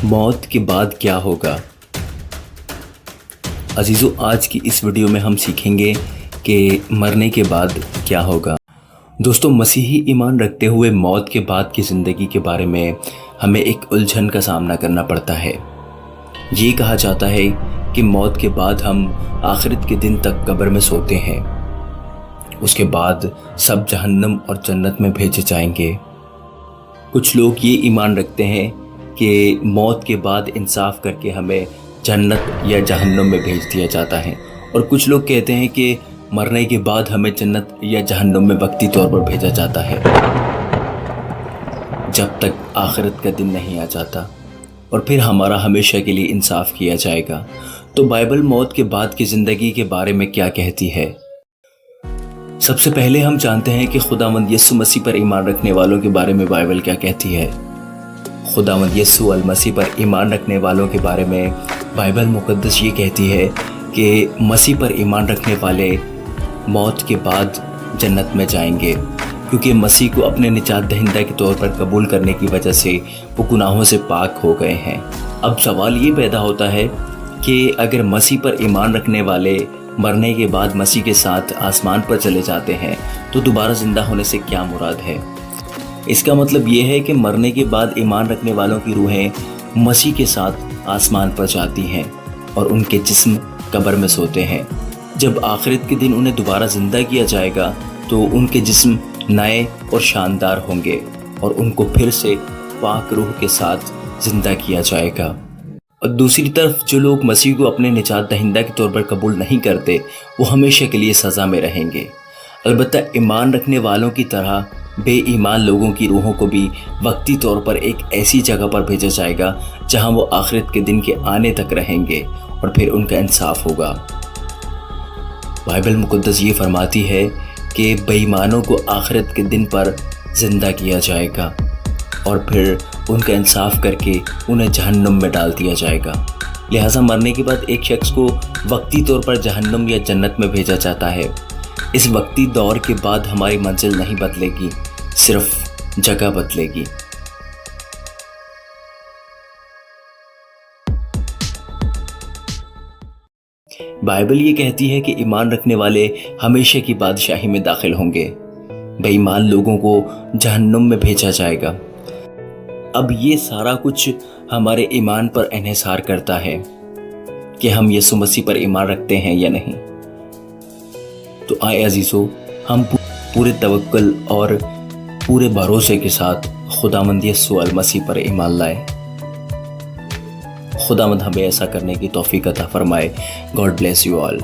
मौत के बाद क्या होगा। अजीज़ों, आज की इस वीडियो में हम सीखेंगे कि मरने के बाद क्या होगा। दोस्तों, मसीही ईमान रखते हुए मौत के बाद की ज़िंदगी के बारे में हमें एक उलझन का सामना करना पड़ता है। ये कहा जाता है कि मौत के बाद हम आखिरत के दिन तक कब्र में सोते हैं, उसके बाद सब जहन्नम और जन्नत में भेजे जाएंगे। कुछ लोग ये ईमान रखते हैं कि मौत के बाद इंसाफ करके हमें जन्नत या जहन्नम में भेज दिया जाता है, और कुछ लोग कहते हैं कि मरने के बाद हमें जन्नत या जहन्नम में वक्ती तौर पर भेजा जाता है, जब तक आखिरत का दिन नहीं आ जाता और फिर हमारा हमेशा के लिए इंसाफ किया जाएगा। तो बाइबल मौत के बाद की ज़िंदगी के बारे में क्या कहती है। सबसे पहले हम जानते हैं कि खुदावंद यीशु मसीह पर ईमान रखने वालों के बारे में बाइबल क्या कहती है। खुदावंद यीशु अल मसीह पर ईमान रखने वालों के बारे में बाइबल मुकद्दस ये कहती है कि मसीह पर ईमान रखने वाले मौत के बाद जन्नत में जाएंगे, क्योंकि मसीह को अपने निजात दहिंदा के तौर पर कबूल करने की वजह से वो गुनाहों से पाक हो गए हैं। अब सवाल ये पैदा होता है कि अगर मसीह पर ईमान रखने वाले मरने के बाद मसीह के साथ आसमान पर चले जाते हैं तो दोबारा ज़िंदा होने से क्या मुराद है। इसका मतलब ये है कि मरने के बाद ईमान रखने वालों की रूहें मसीह के साथ आसमान पर जाती हैं और उनके जिस्म कब्र में सोते हैं। जब आखिरत के दिन उन्हें दोबारा ज़िंदा किया जाएगा तो उनके जिस्म नए और शानदार होंगे और उनको फिर से पाक रूह के साथ ज़िंदा किया जाएगा। और दूसरी तरफ जो लोग मसीह को अपने निजात दहिंदा के तौर पर कबूल नहीं करते, वो हमेशा के लिए सज़ा में रहेंगे। अलबत्ता ईमान रखने वालों की तरह बेईमान लोगों की रूहों को भी वक्ती तौर पर एक ऐसी जगह पर भेजा जाएगा जहां वो आखिरत के दिन के आने तक रहेंगे और फिर उनका इंसाफ होगा। बाइबल मुकद्दस ये फरमाती है कि बेईमानों को आखिरत के दिन पर ज़िंदा किया जाएगा और फिर उनका इंसाफ करके उन्हें जहन्नुम में डाल दिया जाएगा। लिहाजा मरने के बाद एक शख्स को वक्ती तौर पर जहन्नुम या जन्नत में भेजा जाता है। इस वक्ती दौर के बाद हमारी मंजिल नहीं बदलेगी, सिर्फ जगह बदलेगी। बाइबल ये कहती है कि ईमान रखने वाले हमेशा की बादशाही में दाखिल होंगे, बेईमान लोगों को जहन्नुम में भेजा जाएगा। अब ये सारा कुछ हमारे ईमान पर इन्हिसार करता है कि हम यीशु मसीह पर ईमान रखते हैं या नहीं। तो आए अजीज़ों, हम पूरे तवक्कुल और पूरे भरोसे के साथ खुदावंद यीशु अल मसीह पर ईमान लाए। खुदावंद हमें ऐसा करने की तौफीक अता फरमाए। God bless you all.